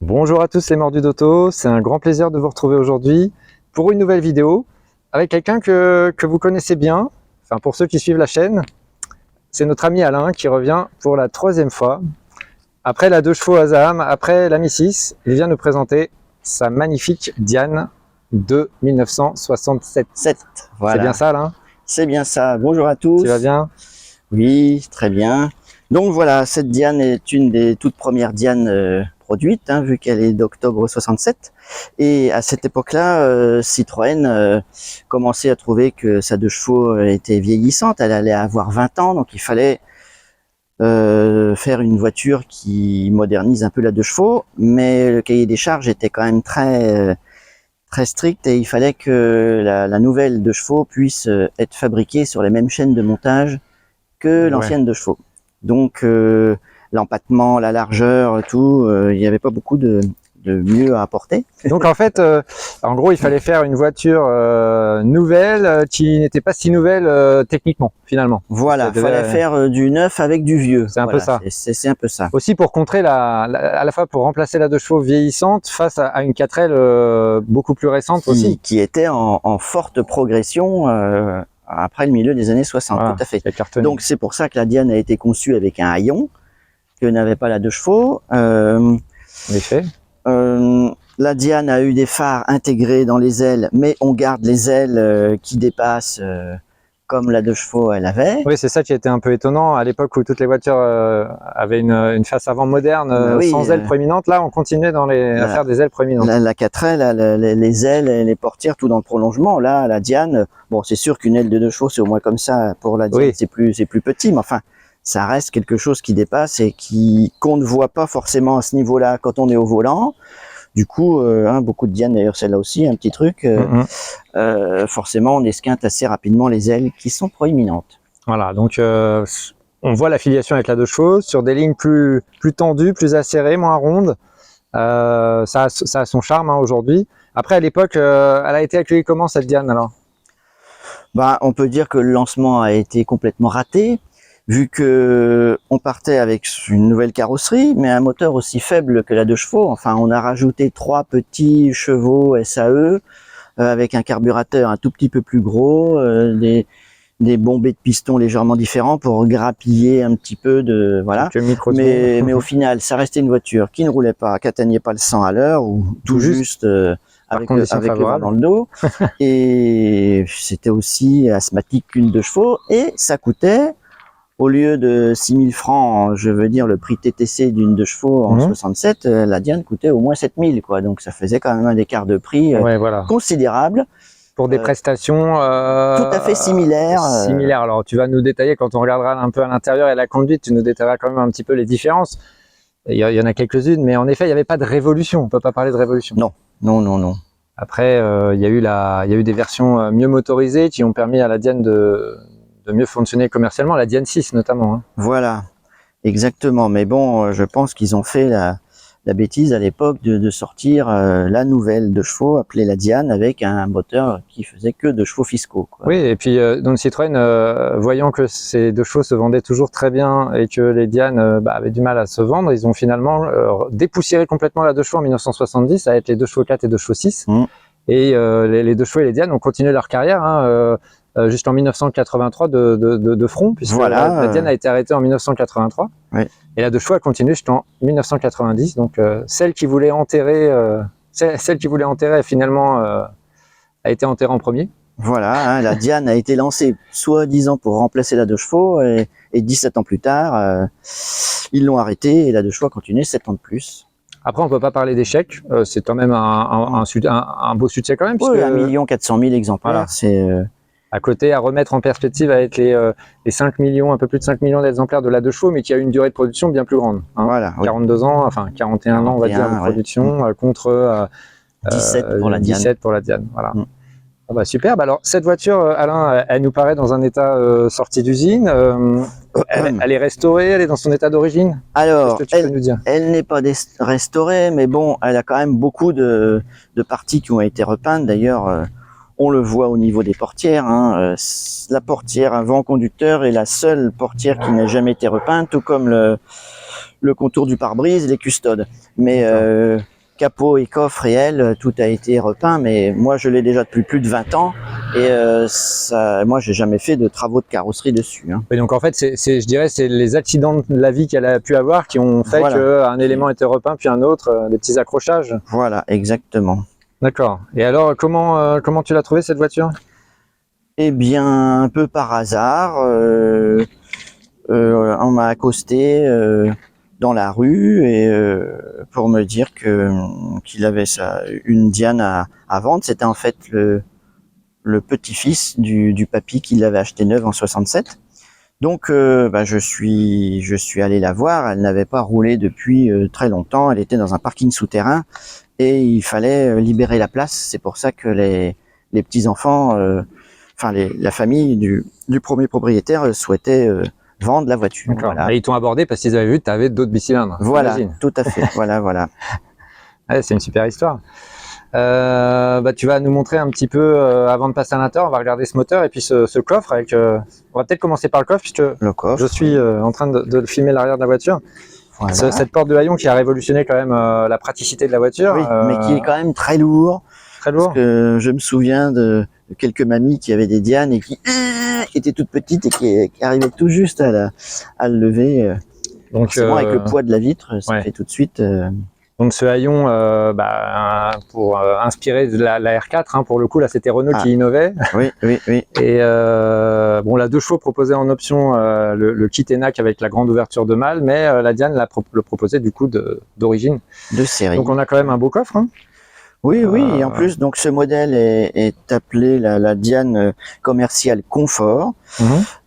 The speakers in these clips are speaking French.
Bonjour à tous les mordus d'auto, c'est un grand plaisir de vous retrouver aujourd'hui pour une nouvelle vidéo avec quelqu'un que vous connaissez bien, enfin pour ceux qui suivent la chaîne, c'est notre ami Alain qui revient pour la troisième fois. Après la 2 chevaux Azam, après la Mi 6, il vient nous présenter sa magnifique Diane de 1967. Voilà. C'est bien ça Alain? C'est bien ça. Bonjour à tous. Tu vas bien? Oui, très bien. Donc voilà, cette Diane est une des toutes premières Dianes produites, vu qu'elle est d'octobre 67. Et à cette époque-là, Citroën commençait à trouver que sa 2 chevaux était vieillissante. Elle allait avoir 20 ans, donc il fallait faire une voiture qui modernise un peu la 2 chevaux. Mais le cahier des charges était quand même très strict et il fallait que la nouvelle 2 chevaux puisse être fabriquée sur les mêmes chaînes de montage que l'ancienne 2 chevaux. Donc l'empattement, la largeur, tout, il n'y avait pas beaucoup de mieux à apporter. Donc en fait, en gros, il fallait faire une voiture nouvelle qui n'était pas si nouvelle techniquement, finalement. Voilà, il fallait faire du neuf avec du vieux. C'est un peu ça. C'est un peu ça. Aussi pour contrer, à la fois pour remplacer la 2 chevaux vieillissante face à une 4L beaucoup plus récente aussi. Qui était en forte progression après le milieu des années 60, voilà, tout à fait. Donc c'est pour ça que la Diane a été conçue avec un haillon que n'avait pas la 2 chevaux. En effet. La Diane a eu des phares intégrés dans les ailes, mais on garde les ailes qui dépassent comme la 2 chevaux elle avait. Oui, c'est ça qui était un peu étonnant à l'époque où toutes les voitures avaient une face avant moderne sans ailes proéminentes. Là, on continuait à faire des ailes proéminentes. La 4L, les ailes et les portières, tout dans le prolongement. Là, la Diane, bon, c'est sûr qu'une aile de 2 chevaux, c'est au moins comme ça. Pour la Diane, oui. c'est plus petit, mais enfin, ça reste quelque chose qui dépasse et qu'on ne voit pas forcément à ce niveau-là quand on est au volant. Du coup, beaucoup de Diane, d'ailleurs celle-là aussi, un petit truc, forcément on esquinte assez rapidement les ailes qui sont proéminentes. Voilà, donc on voit l'affiliation avec la 2 chevaux sur des lignes plus tendues, plus acérées, moins rondes. Ça a son charme aujourd'hui. Après, à l'époque, elle a été accueillie comment cette Diane alors? On peut dire que le lancement a été complètement raté, vu que on partait avec une nouvelle carrosserie, mais un moteur aussi faible que la 2 chevaux. Enfin, on a rajouté 3 petits chevaux SAE avec un carburateur un tout petit peu plus gros, des bombées de piston légèrement différents pour grappiller un petit peu de voilà. Mais au final, ça restait une voiture qui ne roulait pas, qui n'atteignait pas le 100 à l'heure ou tout juste avec le vent dans le dos. Et c'était aussi asthmatique qu'une 2 chevaux et ça coûtait, au lieu de 6 000 francs, je veux dire le prix TTC d'une 2 chevaux en 67, la Diane coûtait au moins 7 000 quoi. Donc ça faisait quand même un écart de prix considérable. Pour des prestations tout à fait similaires. Alors tu vas nous détailler quand on regardera un peu à l'intérieur et la conduite, tu nous détailleras quand même un petit peu les différences. Il y en a quelques-unes, mais en effet, il n'y avait pas de révolution. On ne peut pas parler de révolution. Non. Après, il y a eu des versions mieux motorisées qui ont permis à la Diane de mieux fonctionner commercialement, la Diane 6 notamment. Voilà, exactement. Mais bon, je pense qu'ils ont fait la bêtise à l'époque de sortir la nouvelle 2 chevaux appelée la Diane avec un moteur qui faisait que 2 chevaux fiscaux, quoi. Oui, et puis donc Citroën, voyant que ces 2 chevaux se vendaient toujours très bien et que les Diane avaient du mal à se vendre, ils ont finalement dépoussiéré complètement la 2 chevaux en 1970 avec les 2 chevaux 4 et 2 chevaux 6. Et les 2 chevaux et les Diane ont continué leur carrière jusqu'en 1983 de front, puisque la Diane a été arrêtée en 1983. Oui. Et la 2 chevaux a continué jusqu'en 1990. Donc celle qui voulait enterrer finalement a été enterrée en premier. Voilà, la Diane a été lancée soi-disant pour remplacer la 2 chevaux et 17 ans plus tard, ils l'ont arrêtée et la 2 chevaux a continué 7 ans de plus. Après, on ne peut pas parler d'échec, c'est quand même un beau succès quand même. Oui, 1 400 000 exemplaires, voilà. C'est... À côté, à remettre en perspective avec les 5 millions, un peu plus de 5 millions d'exemplaires de la 2 chevaux, mais qui a une durée de production bien plus grande. Voilà, 42 ans, enfin 41 ans, on va dire, de production, contre 17 pour la Diane. 17 pour la Diane, voilà. Ah bah, superbe. Alors, cette voiture, Alain, elle nous paraît dans un état sorti d'usine. Elle est restaurée, elle est dans son état d'origine? Alors, elle n'est pas restaurée, mais bon, elle a quand même beaucoup de parties qui ont été repeintes. D'ailleurs, on le voit au niveau des portières. La portière avant conducteur est la seule portière qui n'a jamais été repeinte, tout comme le contour du pare-brise, les custodes. Mais capot et coffre et aile, tout a été repeint, mais moi je l'ai déjà depuis plus de 20 ans et moi j'ai jamais fait de travaux de carrosserie dessus. Hein. Et donc en fait, je dirais, c'est les accidents de la vie qu'elle a pu avoir qui ont fait qu'un élément était repeint puis un autre, des petits accrochages. Voilà, exactement. D'accord. Et alors, comment tu l'as trouvé cette voiture? Eh bien, un peu par hasard, on m'a accosté dans la rue et pour me dire qu'il avait une Diane à vendre. C'était en fait le petit-fils du papy qui l'avait acheté neuve en 67. Donc je suis allé la voir. Elle n'avait pas roulé depuis très longtemps. Elle était dans un parking souterrain et il fallait libérer la place. C'est pour ça que les petits-enfants, la famille du premier propriétaire souhaitait vendre la voiture. Voilà. Et ils t'ont abordé parce qu'ils avaient vu que tu avais d'autres bicylindres. Voilà, tout à fait. voilà. Ouais, c'est une super histoire. Tu vas nous montrer un petit peu, avant de passer à l'intérieur, on va regarder ce moteur et puis ce coffre. On va peut-être commencer par le coffre puisque je suis en train de filmer l'arrière de la voiture. Voilà. Cette porte de haillon qui a révolutionné quand même la praticité de la voiture. Oui, mais qui est quand même très lourd. Très lourd. Parce que je me souviens de quelques mamies qui avaient des Diane et qui étaient toutes petites et qui arrivaient tout juste à le lever. Donc avec le poids de la vitre, ça fait tout de suite... Donc ce haillon, pour inspirer de la R4, hein, pour le coup là c'était Renault qui innovait. Oui. Et la 2 chevaux proposait en option le kit ENAC avec la grande ouverture de malle, mais la Diane le proposait du coup d'origine. De série. Donc on a quand même un beau coffre. Hein. Oui, et en plus, donc ce modèle est appelé la Diane commerciale confort.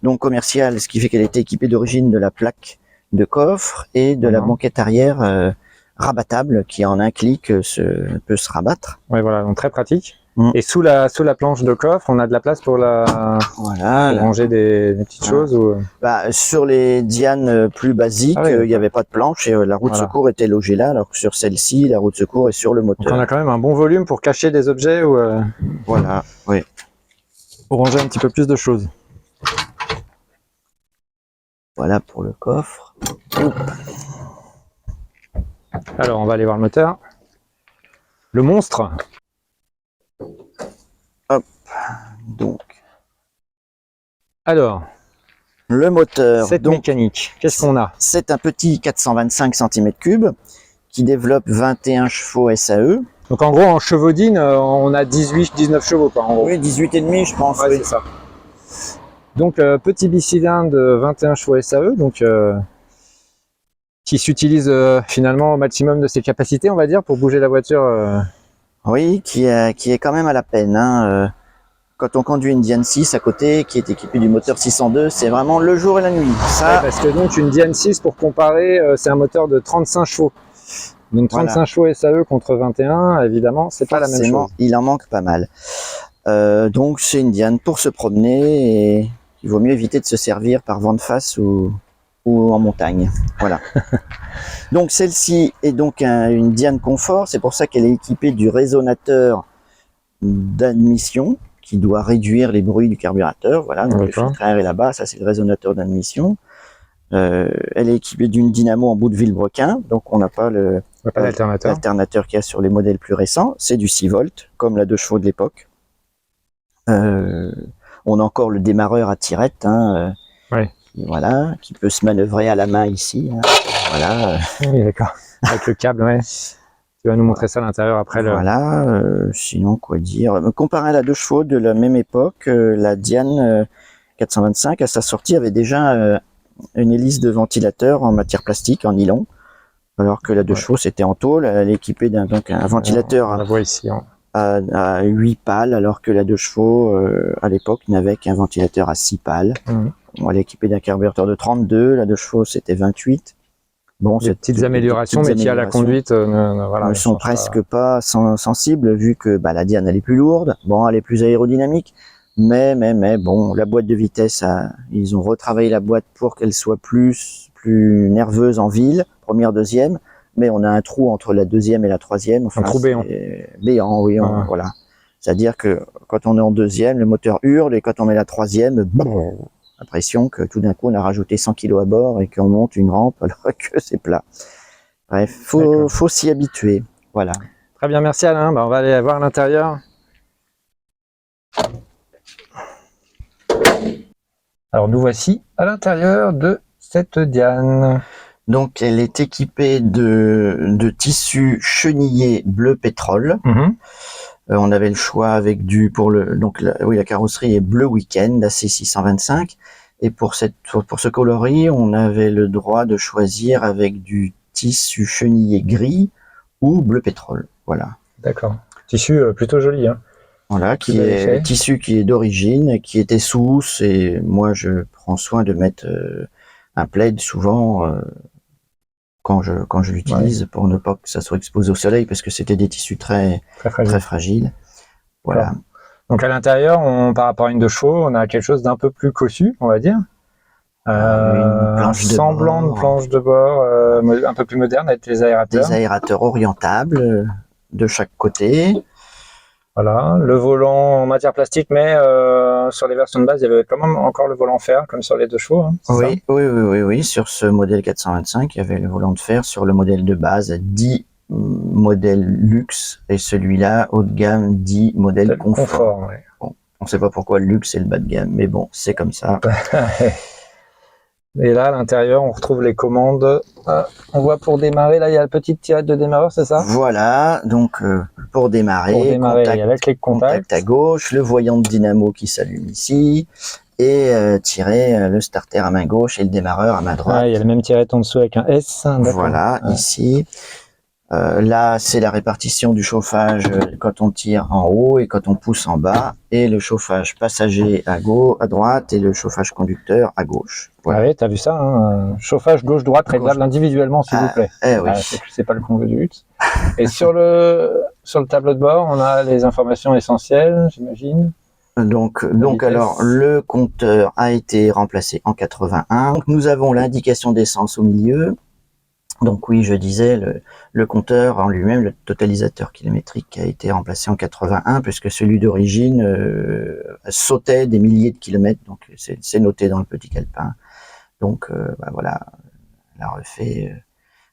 Donc commerciale, ce qui fait qu'elle était équipée d'origine de la plaque de coffre et de la banquette arrière rabattable qui en un clic peut se rabattre. Oui, voilà, donc très pratique. Et sous la planche de coffre, on a de la place pour ranger des petites choses ou... Sur les Diane plus basiques, il n'y avait pas de planche et la roue de secours était logée là, alors que sur celle-ci, la roue de secours est sur le moteur. Donc on a quand même un bon volume pour cacher des objets ou voilà, oui. Pour ranger un petit peu plus de choses. Voilà pour le coffre. Alors on va aller voir le moteur. Le monstre. Hop, donc. Alors, le moteur. Cette mécanique, qu'est-ce qu'on a? C'est un petit 425 cm3 qui développe 21 chevaux SAE. Donc en gros, en chevaudine, on a 18-19 chevaux, quoi, en gros. Oui, 18,5 je pense. Ouais, oui. C'est ça. Donc petit bicylindre de 21 chevaux SAE, donc qui s'utilise finalement au maximum de ses capacités, on va dire, pour bouger la voiture. Oui, qui est quand même à la peine. Hein. Quand on conduit une Diane 6 à côté, qui est équipée du moteur 602, c'est vraiment le jour et la nuit. Ça... Ouais, parce que donc une Diane 6, pour comparer, c'est un moteur de 35 chevaux. Donc 35 chevaux SAE contre 21, évidemment, c'est pas la même chose. Il en manque pas mal. Donc c'est une Diane pour se promener et il vaut mieux éviter de se servir par vent de face ou en montagne. Voilà. Donc celle-ci est donc une Diane confort, c'est pour ça qu'elle est équipée du résonateur d'admission qui doit réduire les bruits du carburateur. Voilà, donc le filtre à air est là-bas, ça c'est le résonateur d'admission. Elle est équipée d'une dynamo en bout de vilebrequin, donc on n'a pas l'alternateur qu'il y a sur les modèles plus récents. C'est du 6 volts, comme la 2 chevaux de l'époque. On a encore le démarreur à tirette, hein, voilà, qui peut se manœuvrer à la main ici. Hein, voilà. Oui, d'accord. Avec le câble, ouais. Tu vas nous montrer ça à l'intérieur après. Voilà, sinon quoi dire. Comparé à la 2 chevaux de la même époque, la Diane 425 à sa sortie avait déjà une hélice de ventilateur en matière plastique, en nylon, alors que la 2 chevaux c'était en tôle. Elle est équipée d'un ventilateur on la voit ici, hein. à 8 pales, alors que la 2 chevaux à l'époque n'avait qu'un ventilateur à 6 pales. Bon, elle est équipée d'un carburateur de 32, la 2 chevaux c'était 28. Bon, des petites améliorations, mais qui à la conduite ne sont presque pas sensibles, vu que la Diane elle est plus lourde, bon elle est plus aérodynamique, mais bon, la boîte de vitesse, ils ont retravaillé la boîte pour qu'elle soit plus nerveuse en ville, première, deuxième, mais on a un trou entre la deuxième et la troisième. Enfin, un trou béant. Béant, oui, voilà. C'est-à-dire que quand on est en deuxième, le moteur hurle, et quand on met la troisième, l'impression que tout d'un coup on a rajouté 100 kg à bord et qu'on monte une rampe alors que c'est plat. Bref, faut s'y habituer. Voilà. Très bien, merci Alain. On va aller voir l'intérieur. Alors nous voici à l'intérieur de cette Diane. Donc elle est équipée de tissu chenillé bleu pétrole. On avait le choix avec la carrosserie est bleu week-end AC625 et pour ce coloris on avait le droit de choisir avec du tissu chenillé gris ou bleu pétrole. Voilà. D'accord. Tissu plutôt joli. Hein. Voilà, qui est tissu qui est d'origine, qui était sous housse et moi je prends soin de mettre un plaid souvent quand je l'utilise pour ne pas que ça soit exposé au soleil parce que c'était des tissus très fragiles. Voilà. Donc à l'intérieur, par rapport à une 2 chevaux, on a quelque chose d'un peu plus cossu, on va dire. Une planche de semblant de planche de bord, un peu plus moderne avec les aérateurs. Des aérateurs orientables de chaque côté. Voilà, le volant en matière plastique, mais sur les versions de base, il y avait quand même encore le volant fer, comme sur les 2 chevaux. Hein, oui. Sur ce modèle 425, il y avait le volant de fer. Sur le modèle de base, 10 modèle luxe, et celui-là, haut de gamme, 10 modèle confort. Ouais. Bon, on ne sait pas pourquoi le luxe est le bas de gamme, mais bon, c'est comme ça. Et là, à l'intérieur, on retrouve les commandes. On voit pour démarrer, là, il y a la petite tirette de démarreur, c'est ça? Voilà, donc pour démarrer avec les contact à gauche, le voyant de dynamo qui s'allume ici, et tirer le starter à main gauche et le démarreur à main droite. Il y a le même tirette en dessous avec un S. Voilà, ici. Là, c'est la répartition du chauffage quand on tire en haut et quand on pousse en bas, et le chauffage passager à droite et le chauffage conducteur à gauche. Voilà. Ah oui, t'as vu ça, hein, chauffage gauche-droite réglable individuellement, s'il vous plaît. Oui. C'est pas le convoi du luxe. Et sur le tableau de bord, on a les informations essentielles, j'imagine. Donc alors, le compteur a été remplacé en 81. Donc, nous avons l'indication d'essence au milieu. Donc oui, je disais, le compteur en lui-même, le totalisateur kilométrique a été remplacé en 81 puisque celui d'origine sautait des milliers de kilomètres, donc c'est noté dans le petit calepin. Donc voilà, elle a refait,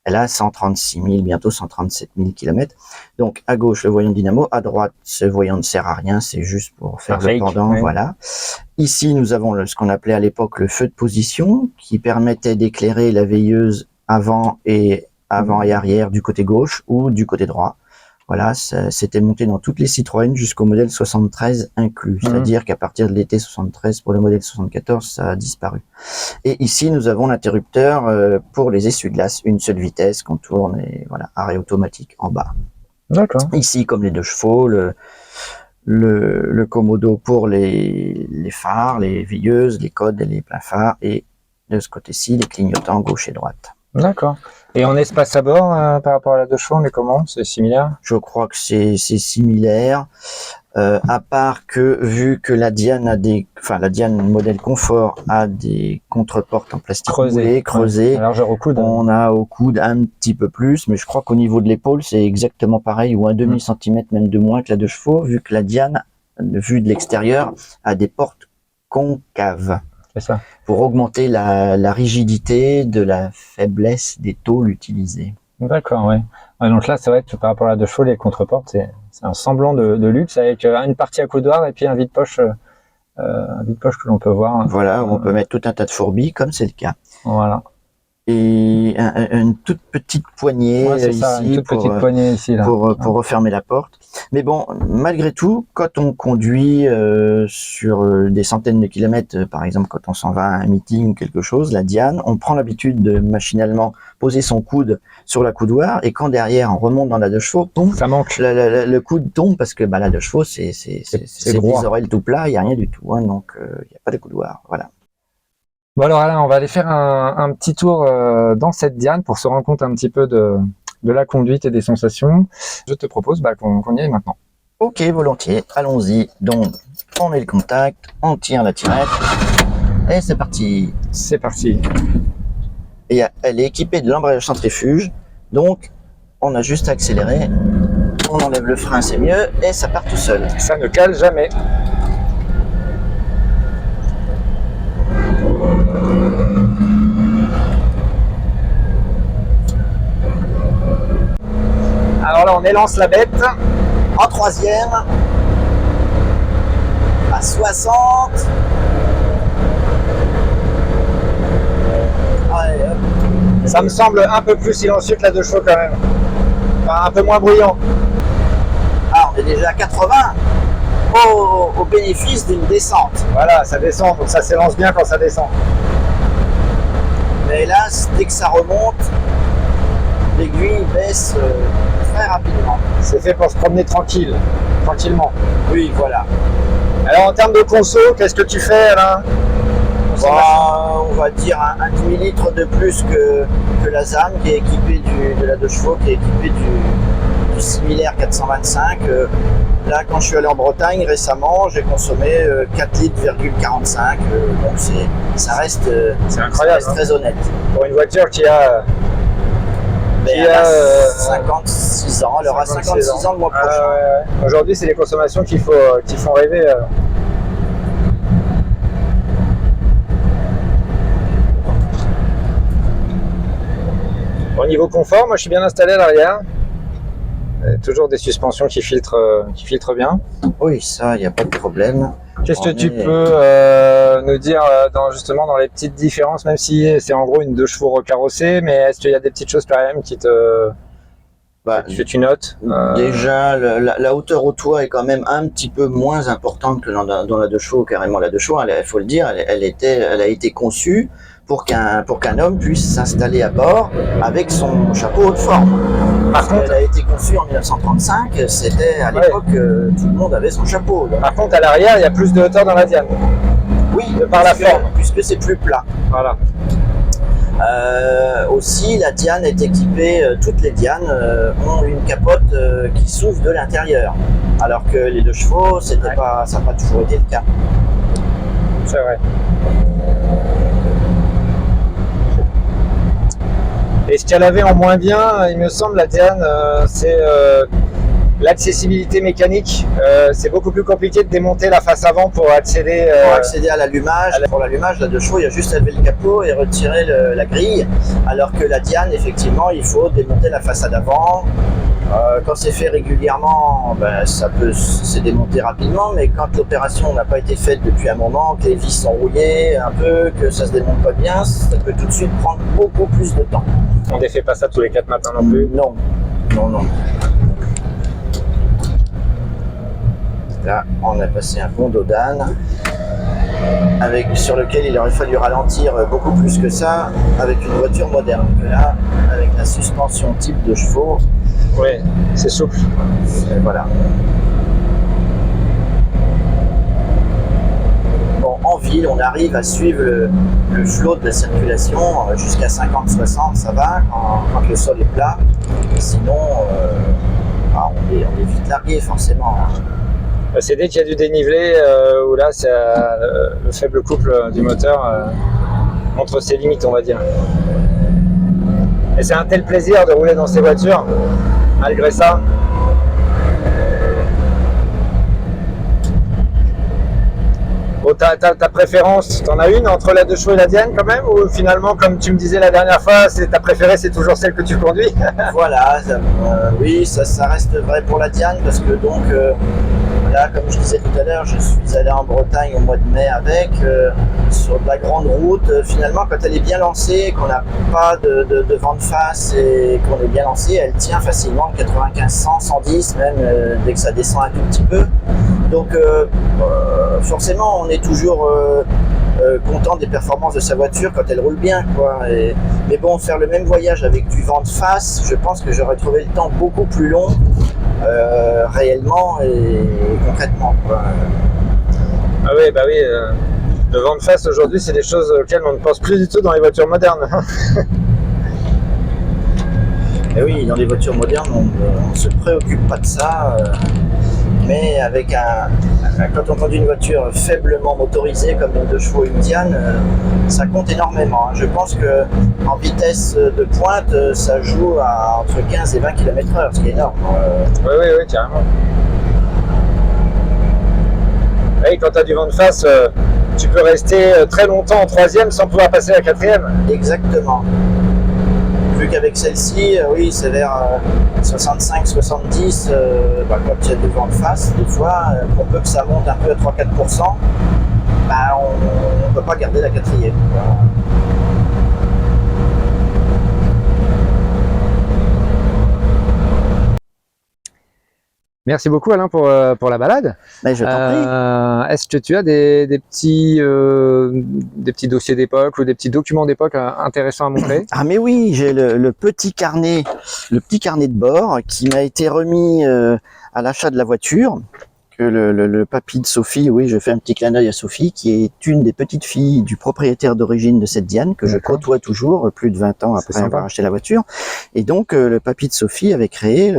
elle a 136 000, bientôt 137 000 kilomètres. Donc à gauche le voyant dynamo, à droite ce voyant ne sert à rien, c'est juste pour faire le pendant, voilà. Ici nous avons ce qu'on appelait à l'époque le feu de position qui permettait d'éclairer la veilleuse avant et arrière du côté gauche ou du côté droit. Voilà, c'était monté dans toutes les Citroën jusqu'au modèle 73 inclus. C'est-à-dire qu'à partir de l'été 73 pour le modèle 74, ça a disparu. Et ici, nous avons l'interrupteur pour les essuie-glaces, une seule vitesse qu'on tourne et voilà, arrêt automatique en bas. D'accord. Ici, comme les 2 chevaux, le commodo pour les phares, les veilleuses, les codes et les pleins phares, et de ce côté-ci, les clignotants gauche et droite. D'accord. Et en espace à bord, par rapport à la 2 chevaux, on est comment? C'est similaire? Je crois que c'est similaire, à part que vu que la Diane la Diane modèle confort a des contreportes en plastique creusées, largeur au coude. On a au coude un petit peu plus, mais je crois qu'au niveau de l'épaule c'est exactement pareil, ou un demi-centimètre même de moins que la 2 chevaux, vu que la Diane, vue de l'extérieur, a des portes concaves. Ça. Pour augmenter la rigidité de la faiblesse des tôles utilisées. D'accord, oui. Ouais, donc là, c'est vrai que par rapport à la 2 chevaux, les contreportes, c'est un semblant de luxe avec une partie à coudoir et puis un vide-poche que l'on peut voir. Voilà, on peut mettre tout un tas de fourbis, comme c'est le cas. Voilà. Et une toute petite poignée ici pour refermer la porte. Mais bon, malgré tout, quand on conduit sur des centaines de kilomètres, par exemple quand on s'en va à un meeting ou quelque chose, la Diane, on prend l'habitude de machinalement poser son coude sur la coudoir, et quand derrière on remonte dans la 2 chevaux, boum, ça manque. Le coude tombe parce que la 2 chevaux c'est des oreilles tout plat, il n'y a rien du tout, hein, donc il n'y a pas de coudoir, voilà. Bon alors Alain, on va aller faire un petit tour dans cette Diane pour se rendre compte un petit peu de la conduite et des sensations. Je te propose qu'on y aille maintenant. Ok, volontiers, allons-y. Donc, on met le contact, on tire la tirette, et c'est parti. C'est parti. Et elle est équipée de l'embrayage centrifuge, donc on a juste à accélérer, on enlève le frein, c'est mieux, et ça part tout seul. Ça ne cale jamais. Alors là, on élance la bête. En troisième, à 60. Allez, hop. Ça me semble un peu plus silencieux que la 2 chevaux quand même. Enfin, un peu moins bruyant. Ah, on est déjà à 80 au bénéfice d'une descente. Voilà, ça descend, donc ça s'élance bien quand ça descend. Mais hélas, dès que ça remonte, l'aiguille baisse très rapidement. C'est fait pour se promener tranquillement. Oui, voilà. Alors en termes de conso, qu'est-ce que tu fais Alain? On va dire un demi-litre de plus que la ZAM qui est équipée de la 2 chevaux, qui est équipée du similaire 425. Là, quand je suis allé en Bretagne récemment, j'ai consommé 4 litres,45. Donc ça reste, c'est incroyable, ça reste très honnête. Pour une voiture qui a... Elle a 56 ans, elle aura 56 ans le mois prochain. Ouais. Aujourd'hui, c'est les consommations qui font rêver. Au niveau confort, moi je suis bien installé à l'arrière. Toujours des suspensions qui filtrent bien. Oui, ça, il n'y a pas de problème. Qu'est-ce que tu peux nous dire justement dans les petites différences, même si c'est en gros une 2 chevaux recarrossée, mais est-ce qu'il y a des petites choses quand même que tu notes Déjà, la hauteur au toit est quand même un petit peu moins importante que dans la 2 chevaux. Carrément, la 2 chevaux, il faut le dire, elle a été conçue pour qu'un homme puisse s'installer à bord avec son chapeau haute forme. Par contre, elle a été conçue en 1935, c'était à l'époque tout le monde avait son chapeau. Donc. Par contre, à l'arrière, il y a plus de hauteur dans la Diane. Oui, par la forme. Puisque c'est plus plat. Voilà. Aussi, la Diane est équipée, toutes les Dianes ont une capote qui s'ouvre de l'intérieur, alors que les 2 chevaux, ça n'a pas toujours été le cas. C'est vrai. Et ce qu'elle avait en moins bien, il me semble, la Diane, c'est l'accessibilité mécanique. C'est beaucoup plus compliqué de démonter la face avant pour accéder à l'allumage. Pour l'allumage, la 2 chevaux, il y a juste à lever le capot et retirer la grille. Alors que la Diane, effectivement, il faut démonter la façade avant. Quand c'est fait régulièrement, ça peut se démonter rapidement, mais quand l'opération n'a pas été faite depuis un moment, que les vis sont rouillées un peu, que ça se démonte pas bien, ça peut tout de suite prendre beaucoup plus de temps. On ne défait pas ça tous les 4 matins non plus? Non. Là, on a passé un pont d'Odane sur lequel il aurait fallu ralentir beaucoup plus que ça avec une voiture moderne. Là, avec la suspension type 2 chevaux, oui, c'est souple. Voilà. Bon, en ville, on arrive à suivre le flot de la circulation jusqu'à 50-60, ça va, quand le sol est plat. Sinon, on est vite largué forcément. C'est dès qu'il y a du dénivelé où là, c'est le faible couple du moteur montre ses limites, on va dire. Et c'est un tel plaisir de rouler dans ces voitures, malgré ça. Bon, ta préférence, t'en as une entre la 2 chevaux et la Diane quand même? Ou finalement, comme tu me disais la dernière fois, ta préférée, c'est toujours celle que tu conduis? Voilà, oui, ça reste vrai pour la Diane, parce que donc, là, comme je disais tout à l'heure, je suis allé en Bretagne au mois de mai avec, sur de la grande route. Finalement, quand elle est bien lancée, qu'on n'a pas de vent de face et qu'on est bien lancé, elle tient facilement 95, 100, 110 même, dès que ça descend un tout petit peu. Donc forcément, on est toujours content des performances de sa voiture quand elle roule bien, quoi. Mais bon, faire le même voyage avec du vent de face, je pense que j'aurais trouvé le temps beaucoup plus long, réellement et concrètement, quoi. Ah oui, bah oui. Le vent de face aujourd'hui, c'est des choses auxquelles on ne pense plus du tout dans les voitures modernes. Et oui, dans les voitures modernes, on ne se préoccupe pas de ça. Mais quand on conduit une voiture faiblement motorisée comme une 2 chevaux et une Diane, ça compte énormément. Je pense qu'en vitesse de pointe, ça joue à entre 15 et 20 km/h, ce qui est énorme. Oui, carrément. Oui, quand tu as du vent de face, tu peux rester très longtemps en 3e sans pouvoir passer à la 4e. Exactement. Vu qu'avec celle-ci, oui, c'est vers 65-70, quand il y a du vent de face, des fois, pour peu que ça monte un peu à 3-4%, bah, on ne peut pas garder la quatrième. Merci beaucoup Alain pour la balade. Mais je t'en prie. Est-ce que tu as des petits dossiers d'époque ou des petits documents d'époque intéressants à montrer? Ah mais oui, j'ai le petit carnet de bord qui m'a été remis à l'achat de la voiture. Que le papy de Sophie, oui, je fais un petit clin d'œil à Sophie, qui est une des petites filles du propriétaire d'origine de cette Diane, que je côtoie toujours, plus de 20 ans après avoir acheté la voiture. Et donc, le papy de Sophie avait créé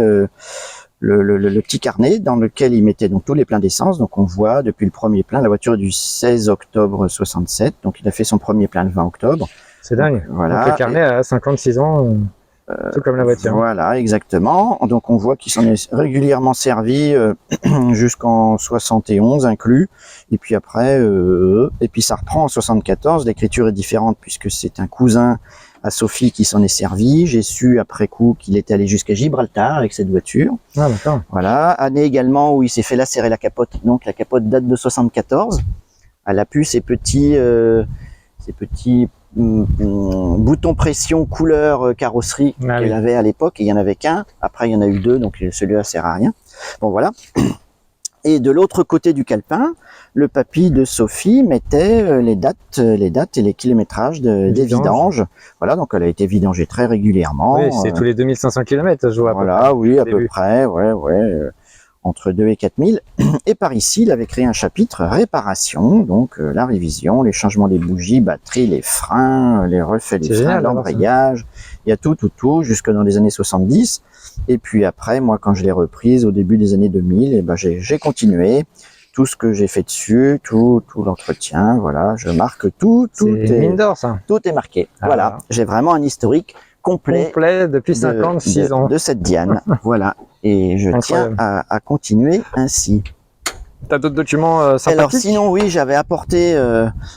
le petit carnet dans lequel il mettait donc tous les pleins d'essence. Donc, on voit depuis le premier plein, la voiture est du 16 octobre 67. Donc, il a fait son premier plein le 20 octobre. C'est dingue. Voilà. Donc, le carnet a 56 ans. Tout comme la voiture. Voilà, exactement. Donc on voit qu'il s'en est régulièrement servi jusqu'en 71 inclus. Et puis après, et puis ça reprend en 74. L'écriture est différente puisque c'est un cousin à Sophie qui s'en est servi. J'ai su après coup qu'il était allé jusqu'à Gibraltar avec cette voiture. Ah d'accord. Voilà, année également où il s'est fait lacérer la capote. Donc la capote date de 74. Elle a pu ces petits bouton pression couleur carrosserie qu'elle avait à l'époque, et il y en avait qu'un, après il y en a eu deux, donc celui-là sert à rien. Bon voilà. Et de l'autre côté du calepin, le papy de Sophie mettait les dates et les kilométrages des vidanges. Voilà, donc elle a été vidangée très régulièrement. Oui, c'est tous les 2500 km, je vois. Voilà, oui, à peu près, ouais. Entre 2 et 4000. Et par ici, il avait créé un chapitre réparation, donc la révision, les changements des bougies, batteries, les freins, les refaits des freins, l'embrayage, il y a tout, jusque dans les années 70. Et puis après, moi, quand je l'ai reprise au début des années 2000, et ben j'ai continué tout ce que j'ai fait dessus, tout l'entretien, voilà, je marque tout est mine d'or, ça. Tout est marqué. Ah, voilà, j'ai vraiment un historique complet depuis 56 ans de cette Diane. Voilà. Et je tiens à continuer ainsi. Tu as d'autres documents sympathiques? Alors sinon, oui, j'avais apporté,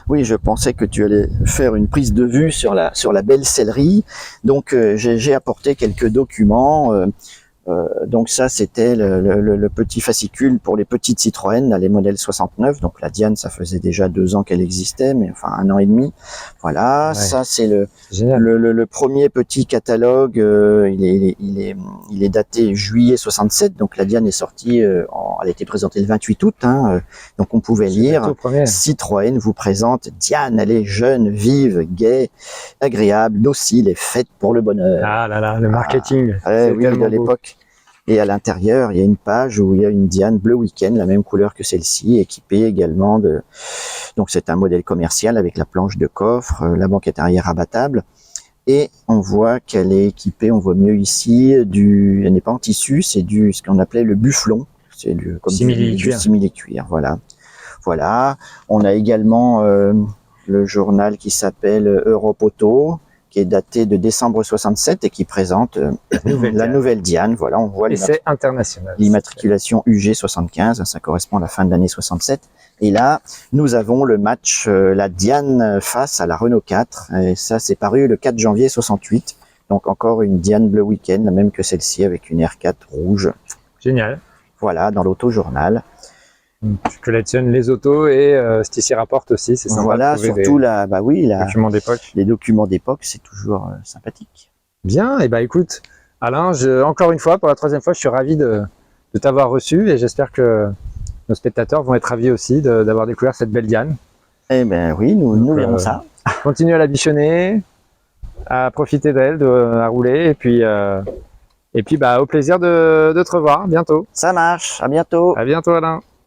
oui, je pensais que tu allais faire une prise de vue sur la belle sellerie. Donc j'ai apporté quelques documents. Donc ça, c'était le petit fascicule pour les petites Citroën, là, les modèles 69. Donc la Diane, ça faisait déjà 2 ans qu'elle existait, mais enfin 1 an et demi. Voilà, ouais. Ça c'est le premier petit catalogue. Il est daté juillet 67. Donc la Diane est sortie, elle a été présentée le 28 août. Donc on pouvait lire Citroën vous présente Diane. Elle est jeune, vive, gaie, agréable, docile et faite pour le bonheur. Ah là là, le marketing. Oui, de l'époque. Et à l'intérieur, il y a une page où il y a une Diane Bleu Week-end, la même couleur que celle-ci, équipée également de... Donc c'est un modèle commercial avec la planche de coffre, la banquette arrière abattable. Et on voit qu'elle est équipée, on voit mieux ici, elle n'est pas en tissu, c'est ce qu'on appelait le bufflon. C'est du simili-cuir, voilà. Voilà. On a également le journal qui s'appelle Europe Auto, qui est daté de décembre 67 et qui présente la nouvelle Diane. Voilà, on voit l'immatriculation UG 75, ça correspond à la fin de l'année 67. Et là, nous avons le match, la Diane face à la Renault 4. Et ça, c'est paru le 4 janvier 68. Donc encore une Diane Bleu Week-end, la même que celle-ci, avec une R4 rouge. Génial. Voilà, dans l'auto-journal. Je collectionne les autos et ce qui s'y rapporte aussi, c'est sympa. Voilà, surtout les documents d'époque, c'est toujours sympathique. Bien, et écoute, Alain, encore une fois, pour la 3e fois, je suis ravi de t'avoir reçu et j'espère que nos spectateurs vont être ravis aussi d'avoir découvert cette belle Diane. Eh bien oui, nous verrons ça. Continue à la bichonner, à profiter d'elle, à rouler et puis au plaisir de te revoir bientôt. Ça marche, à bientôt. À bientôt Alain.